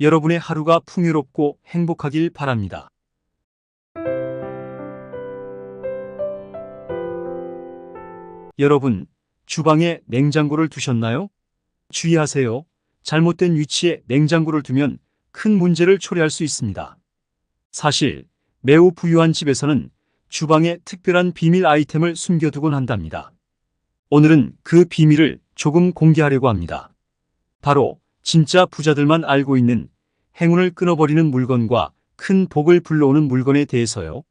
여러분의 하루가 풍요롭고 행복하길 바랍니다. 여러분, 주방에 냉장고를 두셨나요? 주의하세요. 잘못된 위치에 냉장고를 두면 큰 문제를 초래할 수 있습니다. 사실 매우 부유한 집에서는 주방에 특별한 비밀 아이템을 숨겨두곤 한답니다. 오늘은 그 비밀을 조금 공개하려고 합니다. 바로 진짜 부자들만 알고 있는 행운을 끊어버리는 물건과 큰 복을 불러오는 물건에 대해서요.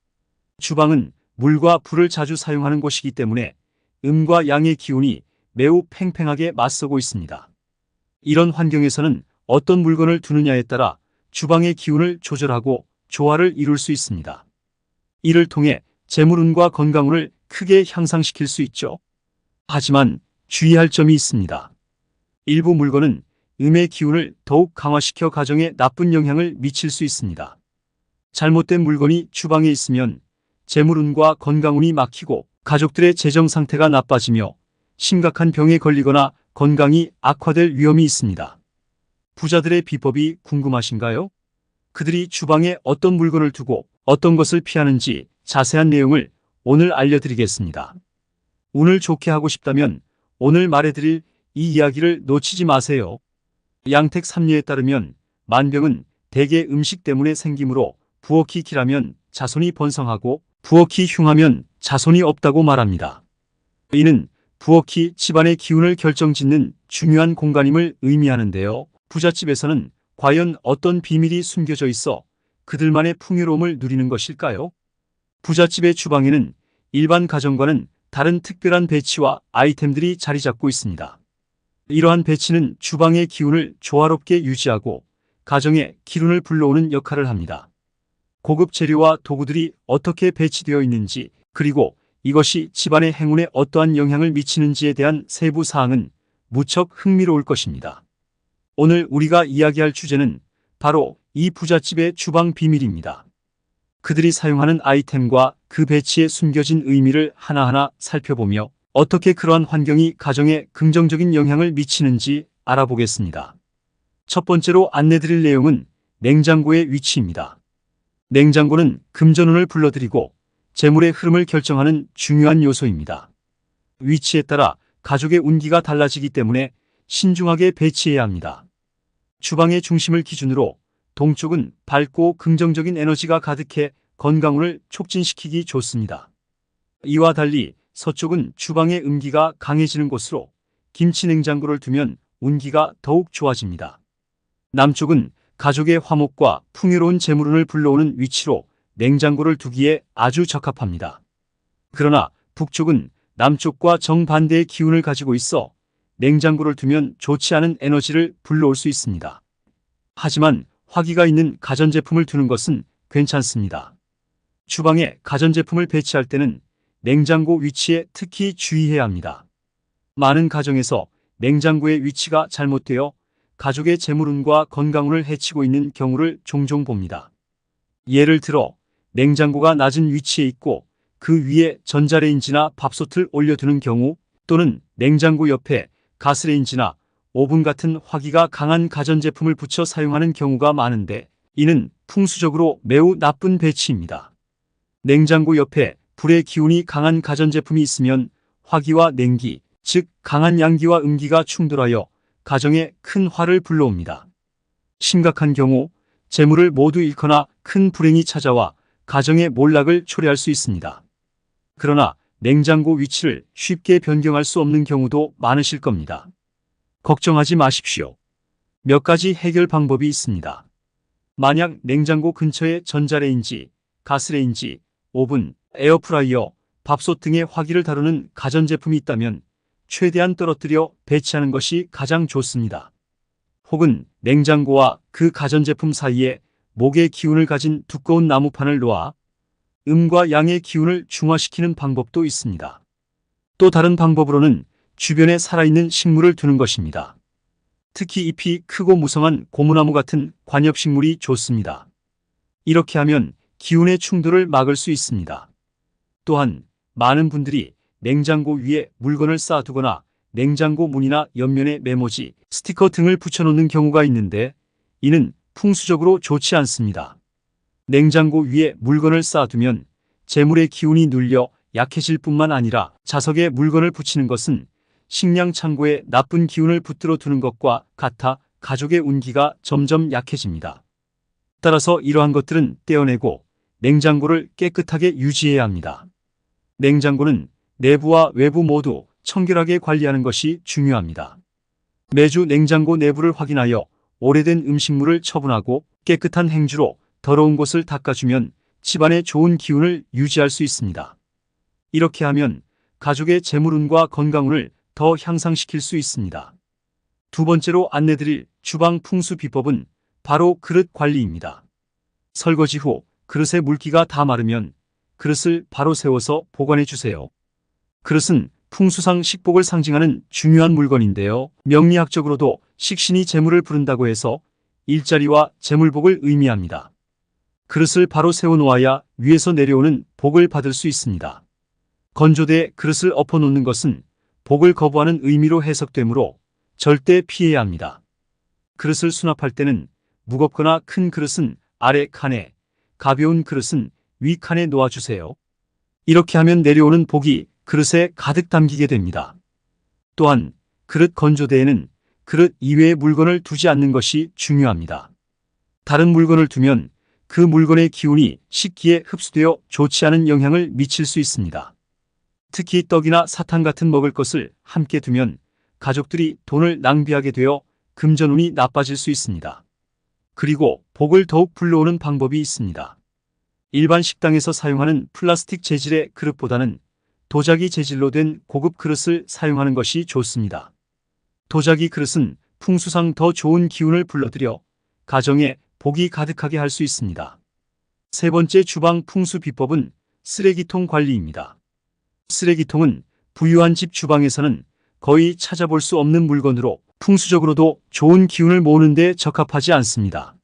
주방은 물과 불을 자주 사용하는 곳이기 때문에 음과 양의 기운이 매우 팽팽하게 맞서고 있습니다. 이런 환경에서는 어떤 물건을 두느냐에 따라 주방의 기운을 조절하고 조화를 이룰 수 있습니다. 이를 통해 재물운과 건강운을 크게 향상시킬 수 있죠. 하지만 주의할 점이 있습니다. 일부 물건은 음의 기운을 더욱 강화시켜 가정에 나쁜 영향을 미칠 수 있습니다. 잘못된 물건이 주방에 있으면 재물운과 건강운이 막히고 가족들의 재정 상태가 나빠지며 심각한 병에 걸리거나 건강이 악화될 위험이 있습니다. 부자들의 비법이 궁금하신가요? 그들이 주방에 어떤 물건을 두고 어떤 것을 피하는지 자세한 내용을 오늘 알려드리겠습니다. 운을 좋게 하고 싶다면 오늘 말해드릴 이 이야기를 놓치지 마세요. 양택 삼리에 따르면 만병은 대개 음식 때문에 생기므로 부엌이 길하면 자손이 번성하고 부엌이 흉하면 자손이 없다고 말합니다. 이는 부엌이 집안의 기운을 결정짓는 중요한 공간임을 의미하는데요. 부잣집에서는 과연 어떤 비밀이 숨겨져 있어 그들만의 풍요로움을 누리는 것일까요? 부잣집의 주방에는 일반 가정과는 다른 특별한 배치와 아이템들이 자리 잡고 있습니다. 이러한 배치는 주방의 기운을 조화롭게 유지하고 가정의 기운을 불러오는 역할을 합니다. 고급 재료와 도구들이 어떻게 배치되어 있는지, 그리고 이것이 집안의 행운에 어떠한 영향을 미치는지에 대한 세부 사항은 무척 흥미로울 것입니다. 오늘 우리가 이야기할 주제는 바로 이 부잣집의 주방 비밀입니다. 그들이 사용하는 아이템과 그 배치에 숨겨진 의미를 하나하나 살펴보며 어떻게 그러한 환경이 가정에 긍정적인 영향을 미치는지 알아보겠습니다. 첫 번째로 안내드릴 내용은 냉장고의 위치입니다. 냉장고는 금전운을 불러들이고 재물의 흐름을 결정하는 중요한 요소입니다. 위치에 따라 가족의 운기가 달라지기 때문에 신중하게 배치해야 합니다. 주방의 중심을 기준으로 동쪽은 밝고 긍정적인 에너지가 가득해 건강운을 촉진시키기 좋습니다. 이와 달리 서쪽은 주방의 음기가 강해지는 곳으로 김치 냉장고를 두면 운기가 더욱 좋아집니다. 남쪽은 가족의 화목과 풍요로운 재물운을 불러오는 위치로 냉장고를 두기에 아주 적합합니다. 그러나 북쪽은 남쪽과 정반대의 기운을 가지고 있어 냉장고를 두면 좋지 않은 에너지를 불러올 수 있습니다. 하지만 화기가 있는 가전제품을 두는 것은 괜찮습니다. 주방에 가전제품을 배치할 때는 냉장고 위치에 특히 주의해야 합니다. 많은 가정에서 냉장고의 위치가 잘못되어 가족의 재물운과 건강운을 해치고 있는 경우를 종종 봅니다. 예를 들어 냉장고가 낮은 위치에 있고 그 위에 전자레인지나 밥솥을 올려두는 경우, 또는 냉장고 옆에 가스레인지나 오븐 같은 화기가 강한 가전제품을 붙여 사용하는 경우가 많은데, 이는 풍수적으로 매우 나쁜 배치입니다. 냉장고 옆에 불의 기운이 강한 가전제품이 있으면 화기와 냉기, 즉 강한 양기와 음기가 충돌하여 가정에 큰 화를 불러옵니다. 심각한 경우 재물을 모두 잃거나 큰 불행이 찾아와 가정의 몰락을 초래할 수 있습니다. 그러나 냉장고 위치를 쉽게 변경할 수 없는 경우도 많으실 겁니다. 걱정하지 마십시오. 몇 가지 해결 방법이 있습니다. 만약 냉장고 근처에 전자레인지, 가스레인지, 오븐, 에어프라이어, 밥솥 등의 화기를 다루는 가전제품이 있다면 최대한 떨어뜨려 배치하는 것이 가장 좋습니다. 혹은 냉장고와 그 가전제품 사이에 목의 기운을 가진 두꺼운 나무판을 놓아 음과 양의 기운을 중화시키는 방법도 있습니다. 또 다른 방법으로는 주변에 살아있는 식물을 두는 것입니다. 특히 잎이 크고 무성한 고무나무 같은 관엽식물이 좋습니다. 이렇게 하면 기운의 충돌을 막을 수 있습니다. 또한 많은 분들이 냉장고 위에 물건을 쌓아두거나 냉장고 문이나 옆면에 메모지, 스티커 등을 붙여놓는 경우가 있는데, 이는 풍수적으로 좋지 않습니다. 냉장고 위에 물건을 쌓아두면 재물의 기운이 눌려 약해질 뿐만 아니라 자석에 물건을 붙이는 것은 식량 창고에 나쁜 기운을 붙들어 두는 것과 같아 가족의 운기가 점점 약해집니다. 따라서 이러한 것들은 떼어내고 냉장고를 깨끗하게 유지해야 합니다. 냉장고는 내부와 외부 모두 청결하게 관리하는 것이 중요합니다. 매주 냉장고 내부를 확인하여 오래된 음식물을 처분하고 깨끗한 행주로 더러운 곳을 닦아주면 집안의 좋은 기운을 유지할 수 있습니다. 이렇게 하면 가족의 재물운과 건강운을 더 향상시킬 수 있습니다. 두 번째로 안내드릴 주방 풍수 비법은 바로 그릇 관리입니다. 설거지 후 그릇에 물기가 다 마르면 그릇을 바로 세워서 보관해 주세요. 그릇은 풍수상 식복을 상징하는 중요한 물건인데요. 명리학적으로도 식신이 재물을 부른다고 해서 일자리와 재물복을 의미합니다. 그릇을 바로 세워놓아야 위에서 내려오는 복을 받을 수 있습니다. 건조대에 그릇을 엎어놓는 것은 복을 거부하는 의미로 해석되므로 절대 피해야 합니다. 그릇을 수납할 때는 무겁거나 큰 그릇은 아래 칸에, 가벼운 그릇은 위 칸에 놓아주세요. 이렇게 하면 내려오는 복이 그릇에 가득 담기게 됩니다. 또한 그릇 건조대에는 그릇 이외의 물건을 두지 않는 것이 중요합니다. 다른 물건을 두면 그 물건의 기운이 식기에 흡수되어 좋지 않은 영향을 미칠 수 있습니다. 특히 떡이나 사탕 같은 먹을 것을 함께 두면 가족들이 돈을 낭비하게 되어 금전운이 나빠질 수 있습니다. 그리고 복을 더욱 불러오는 방법이 있습니다. 일반 식당에서 사용하는 플라스틱 재질의 그릇보다는 도자기 재질로 된 고급 그릇을 사용하는 것이 좋습니다. 도자기 그릇은 풍수상 더 좋은 기운을 불러들여 가정에 복이 가득하게 할 수 있습니다. 세 번째 주방 풍수 비법은 쓰레기통 관리입니다. 쓰레기통은 부유한 집 주방에서는 거의 찾아볼 수 없는 물건으로 풍수적으로도 좋은 기운을 모으는 데 적합하지 않습니다.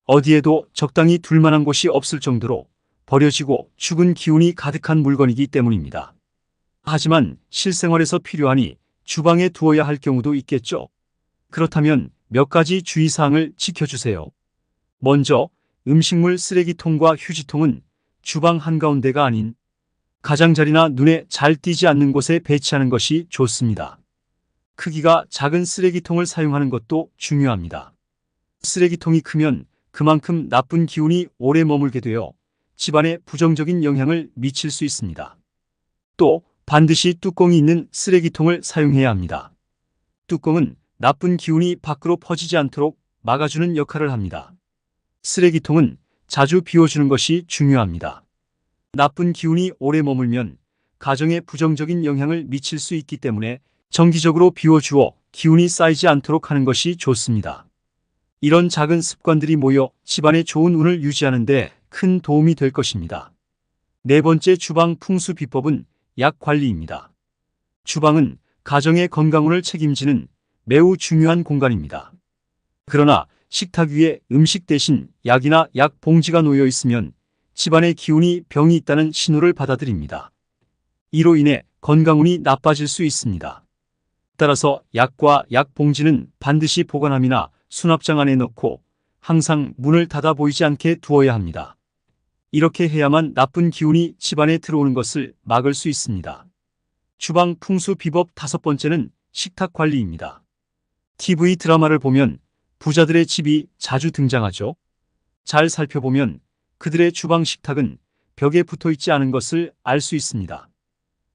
어디에도 적당히 둘 만한 곳이 없을 정도로 버려지고 죽은 기운이 가득한 물건이기 때문입니다. 하지만 실생활에서 필요하니 주방에 두어야 할 경우도 있겠죠. 그렇다면 몇 가지 주의사항을 지켜주세요. 먼저 음식물 쓰레기통과 휴지통은 주방 한가운데가 아닌 가장자리나 눈에 잘 띄지 않는 곳에 배치하는 것이 좋습니다. 크기가 작은 쓰레기통을 사용하는 것도 중요합니다. 쓰레기통이 크면 그만큼 나쁜 기운이 오래 머물게 되어 집안에 부정적인 영향을 미칠 수 있습니다. 또 반드시 뚜껑이 있는 쓰레기통을 사용해야 합니다. 뚜껑은 나쁜 기운이 밖으로 퍼지지 않도록 막아주는 역할을 합니다. 쓰레기통은 자주 비워주는 것이 중요합니다. 나쁜 기운이 오래 머물면 가정에 부정적인 영향을 미칠 수 있기 때문에 정기적으로 비워주어 기운이 쌓이지 않도록 하는 것이 좋습니다. 이런 작은 습관들이 모여 집안의 좋은 운을 유지하는 데 큰 도움이 될 것입니다. 네 번째 주방 풍수 비법은 약 관리입니다. 주방은 가정의 건강운을 책임지는 매우 중요한 공간입니다. 그러나 식탁 위에 음식 대신 약이나 약 봉지가 놓여 있으면 집안의 기운이 병이 있다는 신호를 받아들입니다. 이로 인해 건강운이 나빠질 수 있습니다. 따라서 약과 약 봉지는 반드시 보관함이나 수납장 안에 넣고 항상 문을 닫아 보이지 않게 두어야 합니다. 이렇게 해야만 나쁜 기운이 집안에 들어오는 것을 막을 수 있습니다. 주방 풍수 비법 다섯 번째는 식탁 관리입니다. TV 드라마를 보면 부자들의 집이 자주 등장하죠. 잘 살펴보면 그들의 주방 식탁은 벽에 붙어 있지 않은 것을 알 수 있습니다.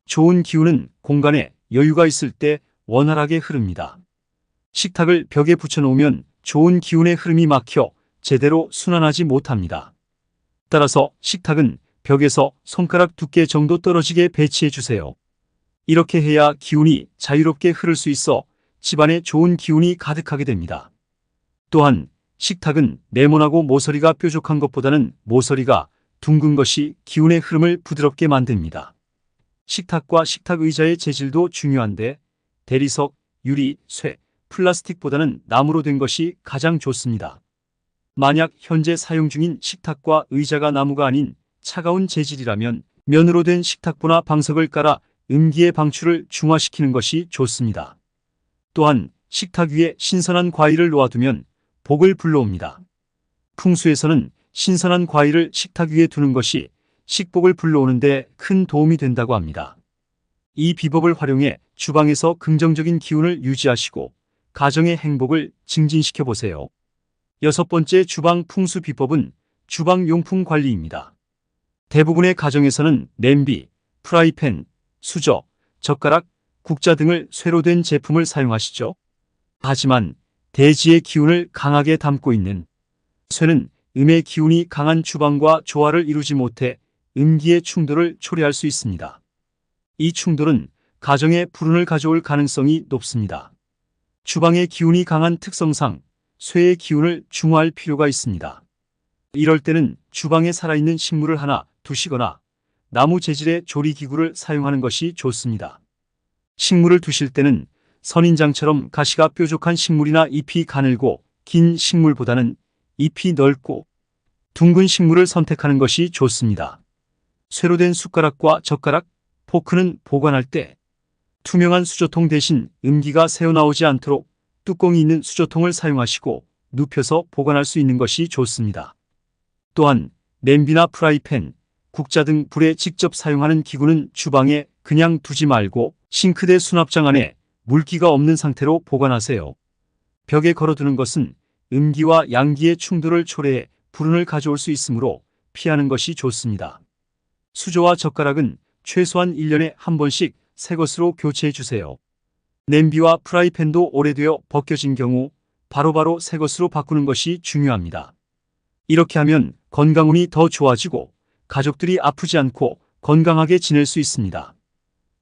좋은 기운은 공간에 여유가 있을 때 원활하게 흐릅니다. 식탁을 벽에 붙여놓으면 좋은 기운의 흐름이 막혀 제대로 순환하지 못합니다. 따라서 식탁은 벽에서 손가락 두께 정도 떨어지게 배치해 주세요. 이렇게 해야 기운이 자유롭게 흐를 수 있어 집안에 좋은 기운이 가득하게 됩니다. 또한 식탁은 네모나고 모서리가 뾰족한 것보다는 모서리가 둥근 것이 기운의 흐름을 부드럽게 만듭니다. 식탁과 식탁 의자의 재질도 중요한데 대리석, 유리, 쇠, 플라스틱보다는 나무로 된 것이 가장 좋습니다. 만약 현재 사용 중인 식탁과 의자가 나무가 아닌 차가운 재질이라면 면으로 된 식탁보나 방석을 깔아 음기의 방출을 중화시키는 것이 좋습니다. 또한 식탁 위에 신선한 과일을 놓아두면 복을 불러옵니다. 풍수에서는 신선한 과일을 식탁 위에 두는 것이 식복을 불러오는 데 큰 도움이 된다고 합니다. 이 비법을 활용해 주방에서 긍정적인 기운을 유지하시고 가정의 행복을 증진시켜 보세요. 여섯 번째 주방 풍수 비법은 주방 용품 관리입니다. 대부분의 가정에서는 냄비, 프라이팬, 수저, 젓가락, 국자 등을 쇠로 된 제품을 사용하시죠. 하지만 대지의 기운을 강하게 담고 있는 쇠는 음의 기운이 강한 주방과 조화를 이루지 못해 음기의 충돌을 초래할 수 있습니다. 이 충돌은 가정에 불운을 가져올 가능성이 높습니다. 주방의 기운이 강한 특성상 쇠의 기운을 중화할 필요가 있습니다. 이럴 때는 주방에 살아있는 식물을 하나 두시거나 나무 재질의 조리기구를 사용하는 것이 좋습니다. 식물을 두실 때는 선인장처럼 가시가 뾰족한 식물이나 잎이 가늘고 긴 식물보다는 잎이 넓고 둥근 식물을 선택하는 것이 좋습니다. 쇠로 된 숟가락과 젓가락, 포크는 보관할 때 투명한 수저통 대신 음기가 새어나오지 않도록 뚜껑이 있는 수저통을 사용하시고 눕혀서 보관할 수 있는 것이 좋습니다. 또한 냄비나 프라이팬, 국자 등 불에 직접 사용하는 기구는 주방에 그냥 두지 말고 싱크대 수납장 안에 물기가 없는 상태로 보관하세요. 벽에 걸어두는 것은 음기와 양기의 충돌을 초래해 불운을 가져올 수 있으므로 피하는 것이 좋습니다. 수저와 젓가락은 최소한 1년에 한 번씩 새 것으로 교체해 주세요. 냄비와 프라이팬도 오래되어 벗겨진 경우 바로바로 새 것으로 바꾸는 것이 중요합니다. 이렇게 하면 건강운이 더 좋아지고 가족들이 아프지 않고 건강하게 지낼 수 있습니다.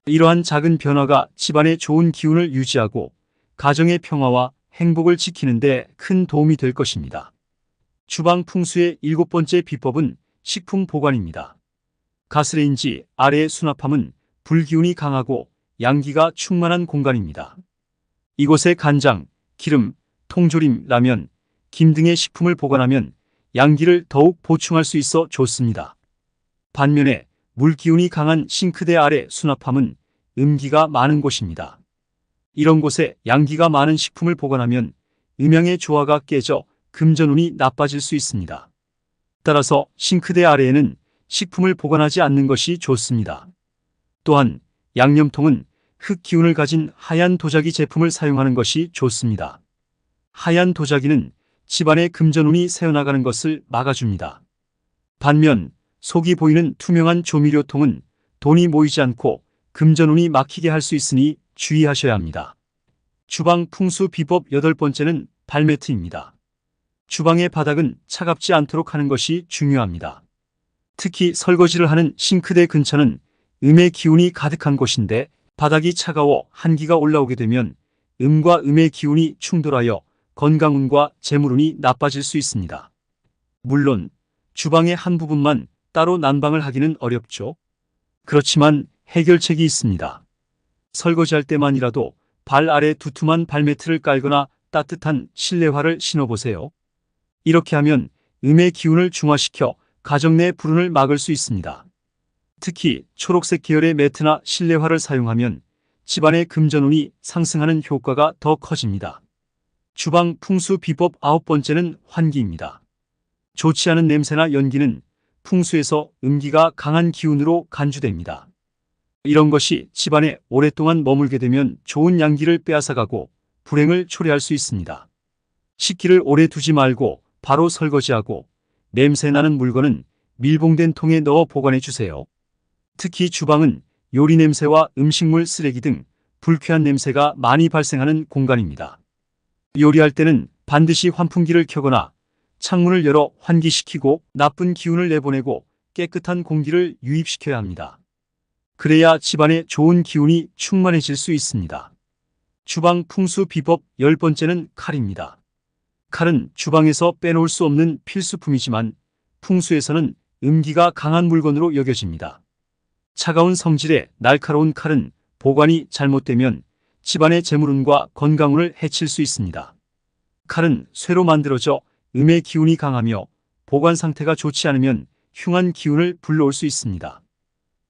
이러한 작은 변화가 집안의 좋은 기운을 유지하고 가정의 평화와 행복을 지키는 데 큰 도움이 될 것입니다. 주방 풍수의 7번째 비법은 식품 보관입니다. 가스레인지 아래의 수납함은 불기운이 강하고 양기가 충만한 공간입니다. 이곳에 간장, 기름, 통조림, 라면, 김 등의 식품을 보관하면 양기를 더욱 보충할 수 있어 좋습니다. 반면에 물기운이 강한 싱크대 아래 수납함은 음기가 많은 곳입니다. 이런 곳에 양기가 많은 식품을 보관하면 음양의 조화가 깨져 금전운이 나빠질 수 있습니다. 따라서 싱크대 아래에는 식품을 보관하지 않는 것이 좋습니다. 또한 양념통은 흙 기운을 가진 하얀 도자기 제품을 사용하는 것이 좋습니다. 하얀 도자기는 집안의 금전운이 새어나가는 것을 막아줍니다. 반면 속이 보이는 투명한 조미료통은 돈이 모이지 않고 금전운이 막히게 할 수 있으니 주의하셔야 합니다. 주방 풍수 비법 8번째는 발매트입니다. 주방의 바닥은 차갑지 않도록 하는 것이 중요합니다. 특히 설거지를 하는 싱크대 근처는 음의 기운이 가득한 곳인데 바닥이 차가워 한기가 올라오게 되면 음과 음의 기운이 충돌하여 건강운과 재물운이 나빠질 수 있습니다. 물론 주방의 한 부분만 따로 난방을 하기는 어렵죠. 그렇지만 해결책이 있습니다. 설거지할 때만이라도 발 아래 두툼한 발매트를 깔거나 따뜻한 실내화를 신어보세요. 이렇게 하면 음의 기운을 중화시켜 가정 내 불운을 막을 수 있습니다. 특히 초록색 계열의 매트나 실내화를 사용하면 집안의 금전운이 상승하는 효과가 더 커집니다. 주방 풍수 비법 9번째는 환기입니다. 좋지 않은 냄새나 연기는 풍수에서 음기가 강한 기운으로 간주됩니다. 이런 것이 집안에 오랫동안 머물게 되면 좋은 양기를 빼앗아가고 불행을 초래할 수 있습니다. 식기를 오래 두지 말고 바로 설거지하고 냄새나는 물건은 밀봉된 통에 넣어 보관해 주세요. 특히 주방은 요리 냄새와 음식물 쓰레기 등 불쾌한 냄새가 많이 발생하는 공간입니다. 요리할 때는 반드시 환풍기를 켜거나 창문을 열어 환기시키고 나쁜 기운을 내보내고 깨끗한 공기를 유입시켜야 합니다. 그래야 집안에 좋은 기운이 충만해질 수 있습니다. 주방 풍수 비법 10번째는 칼입니다. 칼은 주방에서 빼놓을 수 없는 필수품이지만 풍수에서는 음기가 강한 물건으로 여겨집니다. 차가운 성질의 날카로운 칼은 보관이 잘못되면 집안의 재물운과 건강운을 해칠 수 있습니다. 칼은 쇠로 만들어져 음의 기운이 강하며 보관 상태가 좋지 않으면 흉한 기운을 불러올 수 있습니다.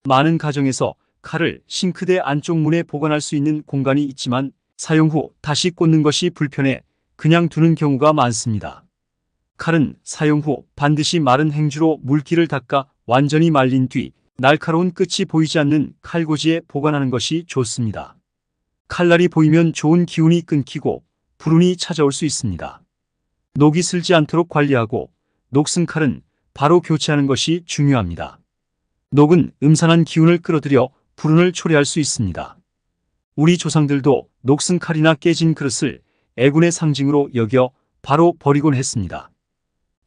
많은 가정에서 칼을 싱크대 안쪽 문에 보관할 수 있는 공간이 있지만 사용 후 다시 꽂는 것이 불편해 그냥 두는 경우가 많습니다. 칼은 사용 후 반드시 마른 행주로 물기를 닦아 완전히 말린 뒤 날카로운 끝이 보이지 않는 칼꽂이에 보관하는 것이 좋습니다. 칼날이 보이면 좋은 기운이 끊기고 불운이 찾아올 수 있습니다. 녹이 슬지 않도록 관리하고 녹슨 칼은 바로 교체하는 것이 중요합니다. 녹은 음산한 기운을 끌어들여 불운을 초래할 수 있습니다. 우리 조상들도 녹슨 칼이나 깨진 그릇을 애군의 상징으로 여겨 바로 버리곤 했습니다.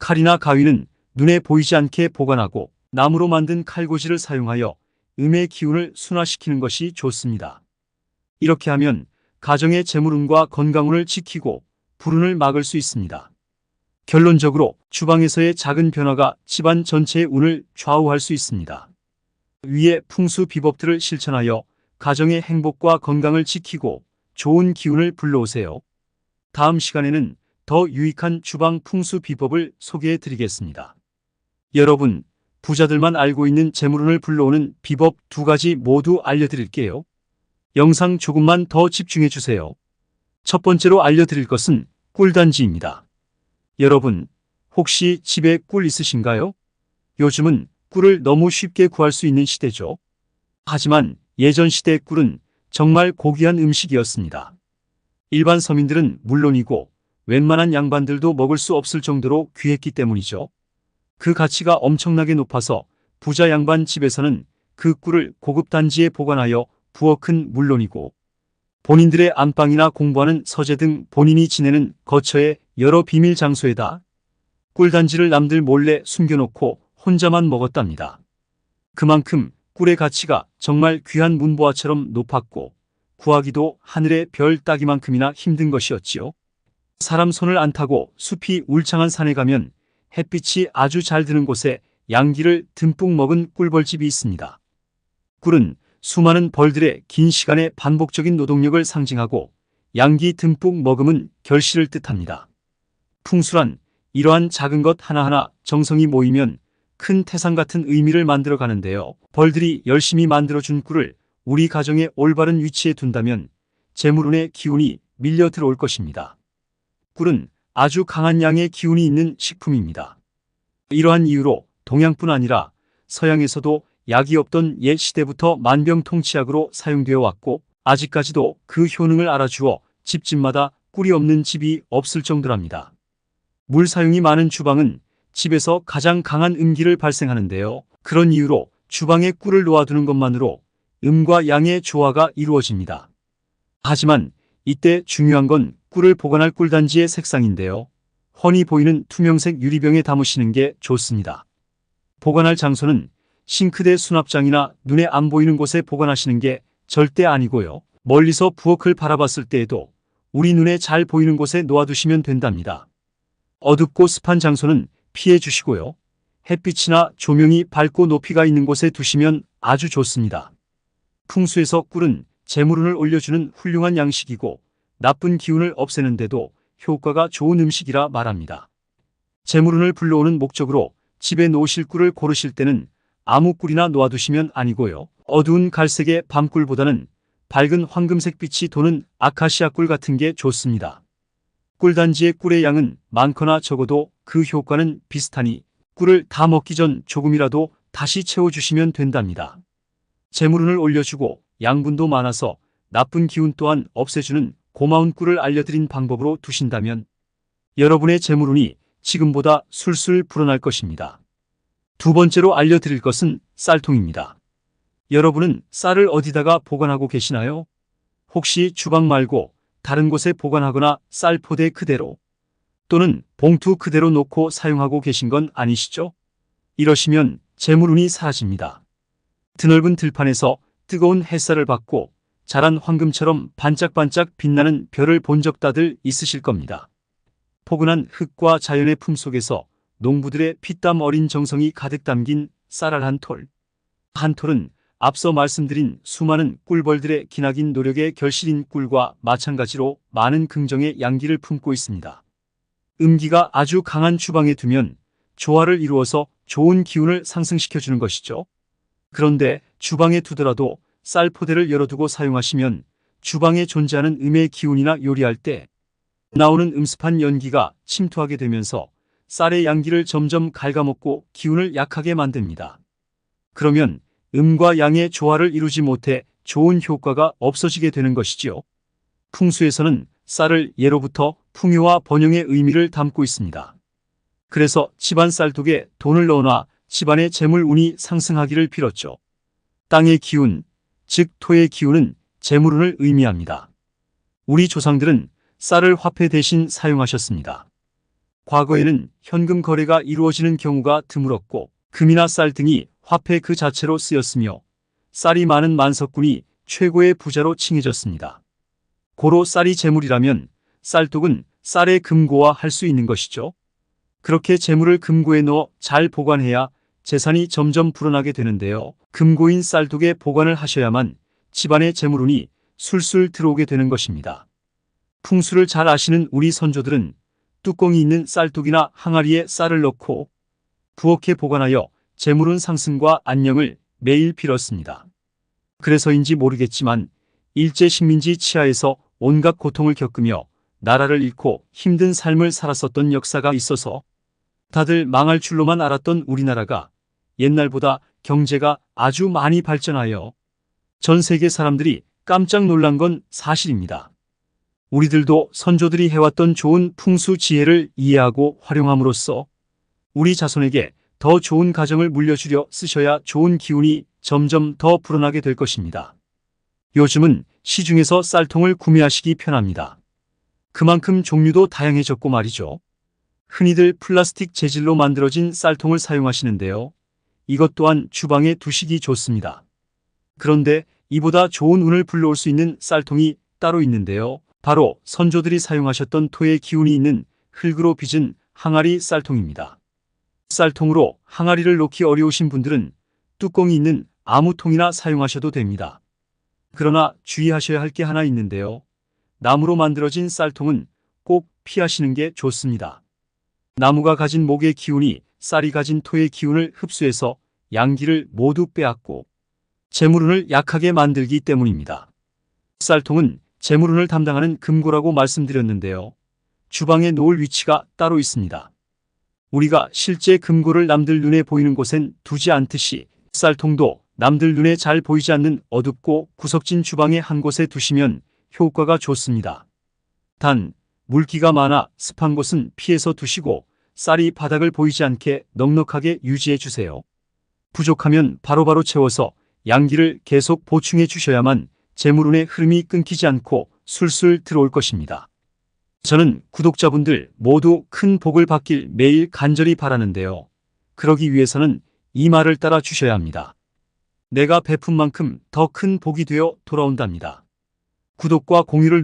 칼이나 가위는 눈에 보이지 않게 보관하고 나무로 만든 칼꽂이를 사용하여 음의 기운을 순화시키는 것이 좋습니다. 이렇게 하면 가정의 재물운과 건강운을 지키고 불운을 막을 수 있습니다. 결론적으로 주방에서의 작은 변화가 집안 전체의 운을 좌우할 수 있습니다. 위의 풍수 비법들을 실천하여 가정의 행복과 건강을 지키고 좋은 기운을 불러오세요. 다음 시간에는 더 유익한 주방 풍수 비법을 소개해 드리겠습니다. 여러분, 부자들만 알고 있는 재물운을 불러오는 비법 2가지 모두 알려드릴게요. 영상 조금만 더 집중해 주세요. 첫 번째로 알려드릴 것은 꿀단지입니다. 여러분, 혹시 집에 꿀 있으신가요? 요즘은 꿀을 너무 쉽게 구할 수 있는 시대죠. 하지만 예전 시대의 꿀은 정말 고귀한 음식이었습니다. 일반 서민들은 물론이고 웬만한 양반들도 먹을 수 없을 정도로 귀했기 때문이죠. 그 가치가 엄청나게 높아서 부자 양반 집에서는 그 꿀을 고급 단지에 보관하여 부엌은 물론이고 본인들의 안방이나 공부하는 서재 등 본인이 지내는 거처의 여러 비밀 장소에다 꿀단지를 남들 몰래 숨겨놓고 혼자만 먹었답니다. 그만큼 꿀의 가치가 정말 귀한 문보화처럼 높았고 구하기도 하늘의 별 따기만큼이나 힘든 것이었지요. 사람 손을 안 타고 숲이 울창한 산에 가면 햇빛이 아주 잘 드는 곳에 양기를 듬뿍 먹은 꿀벌집이 있습니다. 꿀은 수많은 벌들의 긴 시간의 반복적인 노동력을 상징하고 양기 듬뿍 먹음은 결실을 뜻합니다. 풍수란 이러한 작은 것 하나하나 정성이 모이면 큰 태산 같은 의미를 만들어 가는데요. 벌들이 열심히 만들어준 꿀을 우리 가정의 올바른 위치에 둔다면 재물운의 기운이 밀려 들어올 것입니다. 꿀은 아주 강한 양의 기운이 있는 식품입니다. 이러한 이유로 동양뿐 아니라 서양에서도 약이 없던 옛 시대부터 만병통치약으로 사용되어 왔고 아직까지도 그 효능을 알아주어 집집마다 꿀이 없는 집이 없을 정도랍니다. 물 사용이 많은 주방은 집에서 가장 강한 음기를 발생하는데요. 그런 이유로 주방에 꿀을 놓아두는 것만으로 음과 양의 조화가 이루어집니다. 하지만 이때 중요한 건 꿀을 보관할 꿀단지의 색상인데요. 훤히 보이는 투명색 유리병에 담으시는 게 좋습니다. 보관할 장소는 싱크대 수납장이나 눈에 안 보이는 곳에 보관하시는 게 절대 아니고요. 멀리서 부엌을 바라봤을 때에도 우리 눈에 잘 보이는 곳에 놓아두시면 된답니다. 어둡고 습한 장소는 피해 주시고요. 햇빛이나 조명이 밝고 높이가 있는 곳에 두시면 아주 좋습니다. 풍수에서 꿀은 재물운을 올려주는 훌륭한 양식이고 나쁜 기운을 없애는데도 효과가 좋은 음식이라 말합니다. 재물운을 불러오는 목적으로 집에 놓으실 꿀을 고르실 때는 아무 꿀이나 놓아두시면 아니고요. 어두운 갈색의 밤꿀보다는 밝은 황금색 빛이 도는 아카시아 꿀 같은 게 좋습니다. 꿀단지의 꿀의 양은 많거나 적어도 그 효과는 비슷하니 꿀을 다 먹기 전 조금이라도 다시 채워주시면 된답니다. 재물운을 올려주고 양분도 많아서 나쁜 기운 또한 없애주는 고마운 꿀을 알려드린 방법으로 두신다면 여러분의 재물운이 지금보다 술술 불어날 것입니다. 두 번째로 알려드릴 것은 쌀통입니다. 여러분은 쌀을 어디다가 보관하고 계시나요? 혹시 주방 말고 다른 곳에 보관하거나 쌀 포대 그대로 또는 봉투 그대로 놓고 사용하고 계신 건 아니시죠? 이러시면 재물운이 사라집니다. 드넓은 들판에서 뜨거운 햇살을 받고 자란 황금처럼 반짝반짝 빛나는 별을 본 적 다들 있으실 겁니다. 포근한 흙과 자연의 품속에서 농부들의 피땀 어린 정성이 가득 담긴 쌀알 한 톨. 한 톨은 앞서 말씀드린 수많은 꿀벌들의 기나긴 노력의 결실인 꿀과 마찬가지로 많은 긍정의 양기를 품고 있습니다. 음기가 아주 강한 주방에 두면 조화를 이루어서 좋은 기운을 상승시켜주는 것이죠. 그런데 주방에 두더라도 쌀 포대를 열어두고 사용하시면 주방에 존재하는 음의 기운이나 요리할 때 나오는 음습한 연기가 침투하게 되면서 쌀의 양기를 점점 갉아먹고 기운을 약하게 만듭니다. 그러면 음과 양의 조화를 이루지 못해 좋은 효과가 없어지게 되는 것이지요. 풍수에서는 쌀을 예로부터 풍요와 번영의 의미를 담고 있습니다. 그래서 집안 쌀독에 돈을 넣어놔 집안의 재물운이 상승하기를 빌었죠. 땅의 기운, 즉 토의 기운은 재물운을 의미합니다. 우리 조상들은 쌀을 화폐 대신 사용하셨습니다. 과거에는 현금 거래가 이루어지는 경우가 드물었고 금이나 쌀 등이 화폐 그 자체로 쓰였으며 쌀이 많은 만석군이 최고의 부자로 칭해졌습니다. 고로 쌀이 재물이라면 쌀독은 쌀의 금고와 할 수 있는 것이죠. 그렇게 재물을 금고에 넣어 잘 보관해야 재산이 점점 불어나게 되는데요. 금고인 쌀독에 보관을 하셔야만 집안의 재물운이 술술 들어오게 되는 것입니다. 풍수를 잘 아시는 우리 선조들은 뚜껑이 있는 쌀독이나 항아리에 쌀을 넣고 부엌에 보관하여 재물운 상승과 안녕을 매일 빌었습니다. 그래서인지 모르겠지만 일제 식민지 치하에서 온갖 고통을 겪으며 나라를 잃고 힘든 삶을 살았었던 역사가 있어서 다들 망할 줄로만 알았던 우리나라가 옛날보다 경제가 아주 많이 발전하여 전 세계 사람들이 깜짝 놀란 건 사실입니다. 우리들도 선조들이 해왔던 좋은 풍수 지혜를 이해하고 활용함으로써 우리 자손에게 더 좋은 가정을 물려주려 쓰셔야 좋은 기운이 점점 더 불어나게 될 것입니다. 요즘은 시중에서 쌀통을 구매하시기 편합니다. 그만큼 종류도 다양해졌고 말이죠. 흔히들 플라스틱 재질로 만들어진 쌀통을 사용하시는데요. 이것 또한 주방에 두시기 좋습니다. 그런데 이보다 좋은 운을 불러올 수 있는 쌀통이 따로 있는데요. 바로 선조들이 사용하셨던 토의 기운이 있는 흙으로 빚은 항아리 쌀통입니다. 쌀통으로 항아리를 놓기 어려우신 분들은 뚜껑이 있는 아무 통이나 사용하셔도 됩니다. 그러나 주의하셔야 할 게 하나 있는데요. 나무로 만들어진 쌀통은 꼭 피하시는 게 좋습니다. 나무가 가진 목의 기운이 쌀이 가진 토의 기운을 흡수해서 양기를 모두 빼앗고 재물운을 약하게 만들기 때문입니다. 쌀통은 재물운을 담당하는 금고라고 말씀드렸는데요. 주방에 놓을 위치가 따로 있습니다. 우리가 실제 금고를 남들 눈에 보이는 곳엔 두지 않듯이 쌀통도 남들 눈에 잘 보이지 않는 어둡고 구석진 주방의 한 곳에 두시면 효과가 좋습니다. 단, 물기가 많아 습한 곳은 피해서 두시고 쌀이 바닥을 보이지 않게 넉넉하게 유지해 주세요. 부족하면 바로바로 채워서 양기를 계속 보충해 주셔야만 재물운의 흐름이 끊기지 않고 술술 들어올 것입니다. 저는 구독자분들 모두 큰 복을 받길 매일 간절히 바라는데요. 그러기 위해서는 이 말을 따라 주셔야 합니다. 내가 베푼 만큼 더 큰 복이 되어 돌아온답니다. 구독과 공유를